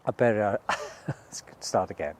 I better start again.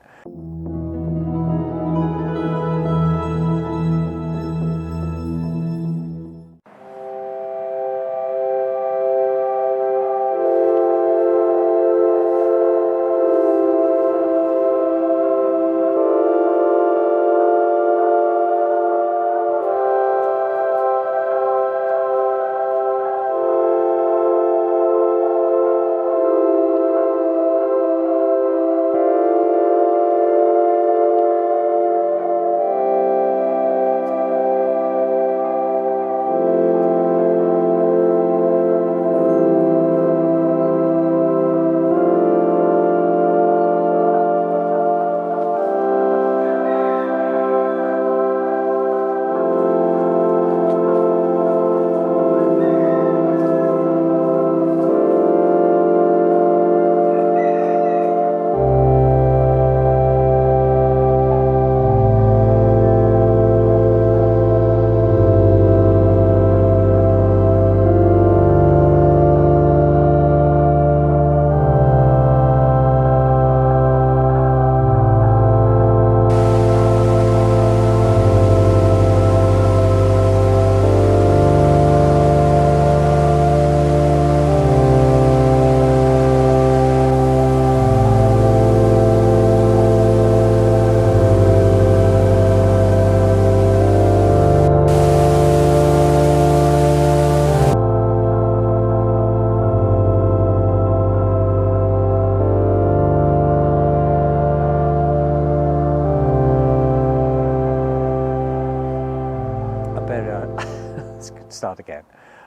Start again.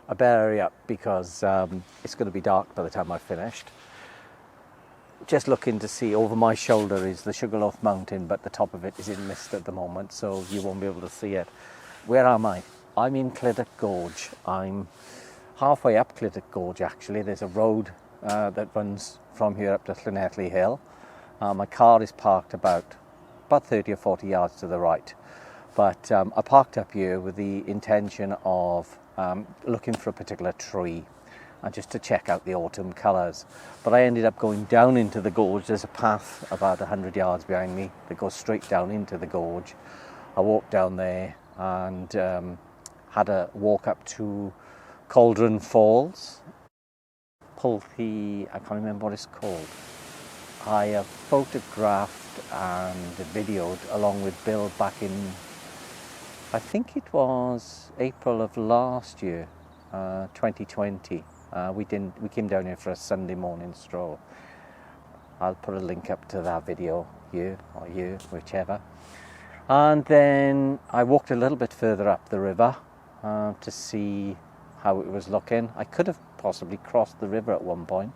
I better hurry up because it's going to be dark by the time I've finished. Just looking to see, over my shoulder is the Sugarloaf Mountain, but the top of it is in mist at the moment, so you won't be able to see it. Where am I? I'm in Clitter Gorge. I'm halfway up Clitter Gorge actually. There's a road that runs from here up to Llanelli Hill. My car is parked about 30 or 40 yards to the right. But I parked up here with the intention of looking for a particular tree and just to check out the autumn colours. But I ended up going down into the gorge. There's a path about 100 yards behind me that goes straight down into the gorge. I walked down there and had a walk up to Cauldron Falls. I can't remember what it's called. I photographed and videoed along with Bill back in, I think it was April of last year, 2020. We came down here for a Sunday morning stroll. I'll put a link up to that video here, or here, whichever. And then I walked a little bit further up the river to see how it was looking. I could have possibly crossed the river at one point,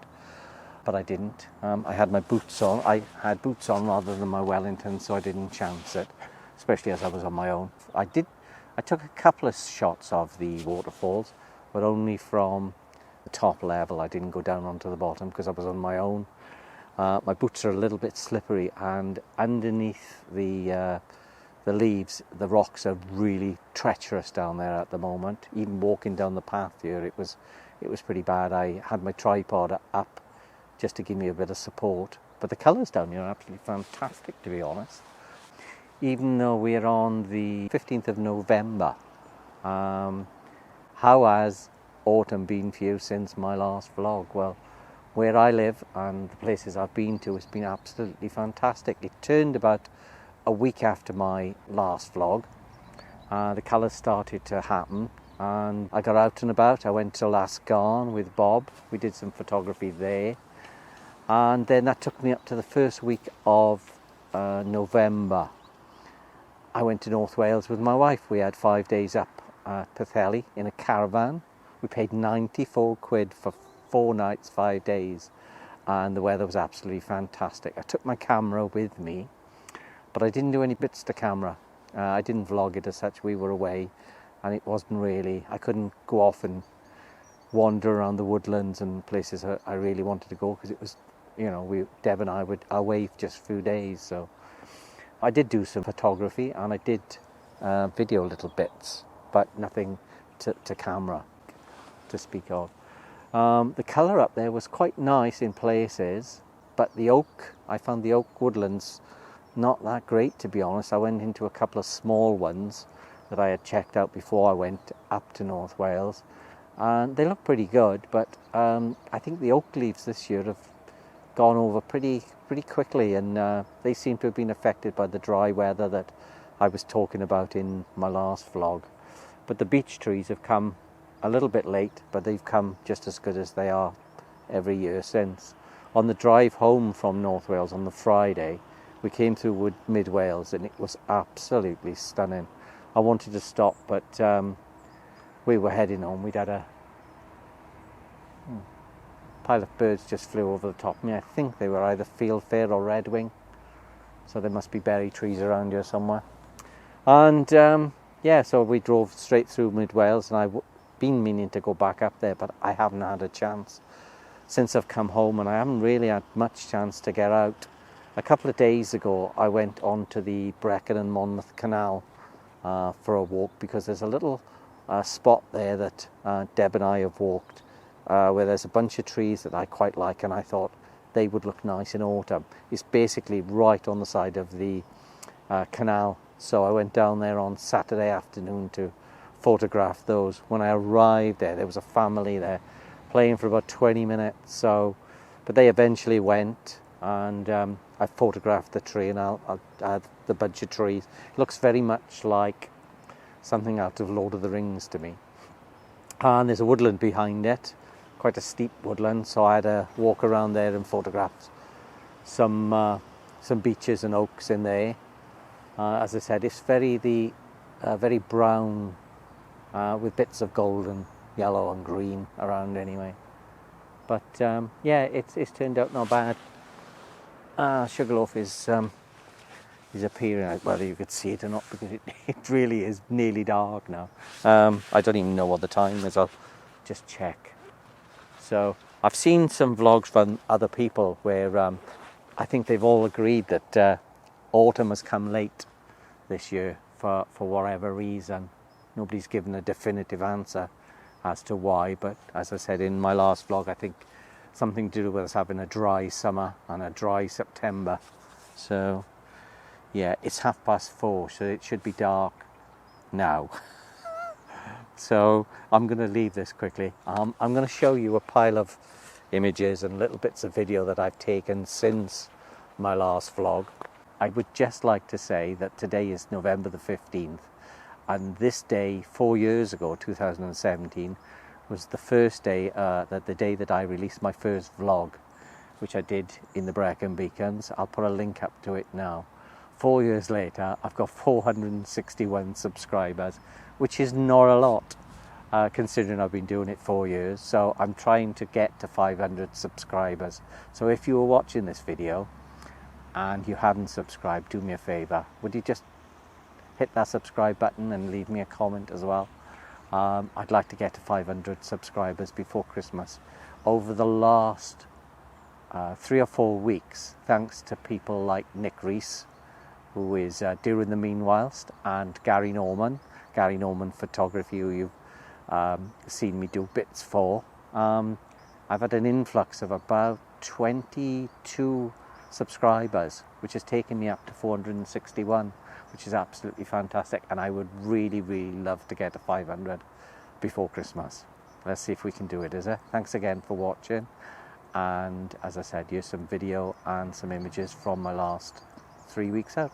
but I didn't. I had my boots on. I had boots on rather than my Wellington, so I didn't chance it, especially as I was on my own. I took a couple of shots of the waterfalls, but only from the top level. I didn't go down onto the bottom because I was on my own. My boots are a little bit slippery, and underneath the leaves, the rocks are really treacherous down there at the moment. Even walking down the path here, it was pretty bad. I had my tripod up just to give me a bit of support. But the colours down here are absolutely fantastic, to be honest. Even though we're on the 15th of November, how has autumn been for you since my last vlog? Well, where I live and the places I've been to, it's been absolutely fantastic. It turned about a week after my last vlog. The colours started to happen and I got out and about. I went to Lasgarn with Bob. We did some photography there. And then that took me up to the first week of November. I went to North Wales with my wife. We had 5 days up at Pwllheli in a caravan. We paid 94 quid for 4 nights, 5 days, and the weather was absolutely fantastic. I took my camera with me, but I didn't do any bits to camera. I didn't vlog it as such. We were away, and it wasn't really, I couldn't go off and wander around the woodlands and places I really wanted to go, because it was, you know, Deb and I were away for just a few days. So I did do some photography and I did video little bits, but nothing to camera to speak of. The colour up there was quite nice in places. but the oak, I found the oak woodlands not that great, to be honest. I went into a couple of small ones that I had checked out before I went up to North Wales, and they look pretty good, but I think the oak leaves this year have gone over pretty quickly, and they seem to have been affected by the dry weather that I was talking about in my last vlog. But the beech trees have come a little bit late, but they've come just as good as they are every year since. On the drive home from North Wales on the Friday, we came through mid Wales, and it was absolutely stunning. I wanted to stop, but we were heading home. We'd had a pile of birds just flew over the top of me. I think they were either fieldfare or redwing, so there must be berry trees around here somewhere. And yeah, so we drove straight through mid Wales, and I've been meaning to go back up there, but I haven't had a chance since I've come home, and I haven't really had much chance to get out. A couple of days ago I went on to the Brecon and Monmouth Canal for a walk, because there's a little spot there that Deb and I have walked where there's a bunch of trees that I quite like, and I thought they would look nice in autumn. It's basically right on the side of the canal, so I went down there on Saturday afternoon to photograph those. When I arrived there was a family there playing for about 20 minutes, but they eventually went, and I photographed the tree, and I'll add the bunch of trees. It looks very much like something out of Lord of the Rings to me. And there's a woodland behind it, quite a steep woodland, so I had a walk around there and photographed some beeches and oaks in there. As I said, it's very brown with bits of gold and yellow and green around anyway. But yeah, it's turned out not bad. Sugarloaf is appearing out, whether you could see it or not, because it really is nearly dark now. I don't even know what the time is. I'll just check. So I've seen some vlogs from other people where I think they've all agreed that autumn has come late this year for whatever reason. Nobody's given a definitive answer as to why, but as I said in my last vlog, I think something to do with us having a dry summer and a dry September. So yeah, it's 4:30, so it should be dark now. So I'm going to leave this quickly. I'm going to show you a pile of images and little bits of video that I've taken since my last vlog. I would just like to say that today is November the 15th, and this day 4 years ago, 2017, was the first day, the day that I released my first vlog, which I did in the Brecon Beacons. I'll put a link up to it now. 4 years later, I've got 461 subscribers, which is not a lot, considering I've been doing it 4 years. So I'm trying to get to 500 subscribers. So if you were watching this video and you haven't subscribed, do me a favor. Would you just hit that subscribe button and leave me a comment as well? I'd like to get to 500 subscribers before Christmas. Over the last 3 or 4 weeks, thanks to people like Nick Reese, who is Doing the Meanwhilest, and Gary Norman Photography, who you've seen me do bits for. I've had an influx of about 22 subscribers, which has taken me up to 461, which is absolutely fantastic, and I would really love to get to 500 before Christmas. Let's see if we can do it, is it? Thanks again for watching, and as I said, here's some video and some images from my last 3 weeks out.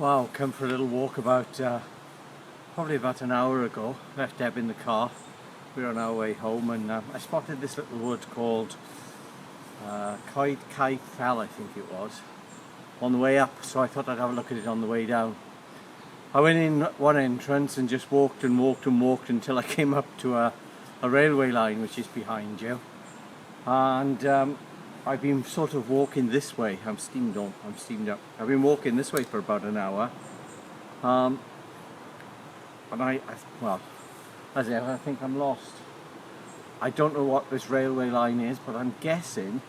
Wow, come for a little walk probably about an hour ago. Left Deb in the car. We're on our way home, and I spotted this little wood called Coed Cae Fell, I think it was, on the way up, so I thought I'd have a look at it on the way down. I went in one entrance and just walked and walked and walked until I came up to a railway line, which is behind you, and I've been sort of walking this way. I'm steamed up. I've been walking this way for about an hour, and well, as ever, I think I'm lost. I don't know what this railway line is, but I'm guessing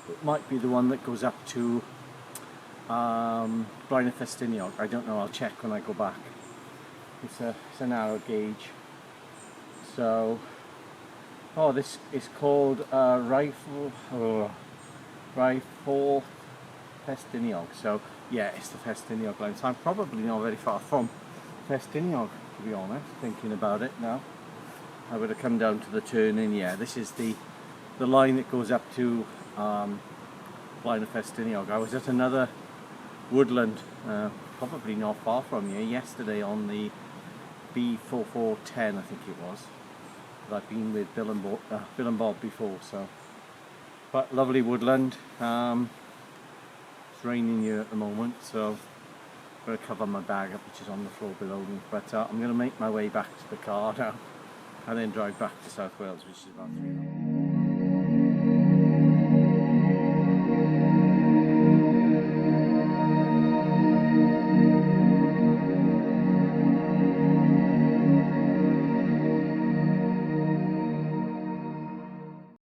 it might be the one that goes up to Blaenau-Ffestiniog. I don't know. I'll check when I go back. It's a narrow gauge. So. Oh, this is called Rifle Ffestiniog. So yeah, it's the Ffestiniog line. So I'm probably not very far from Ffestiniog, to be honest. Thinking about it now, I would have come down to the turn-in. Yeah, this is the line that goes up to Blaenau-Ffestiniog. I was at another woodland, probably not far from here, yesterday on the B4410, I think it was. I've been with Bill and Bob before, so. But lovely woodland. It's raining here at the moment, so I'm going to cover my bag up, which is on the floor below me. But I'm going to make my way back to the car now, and then drive back to South Wales, which is about 3 hours.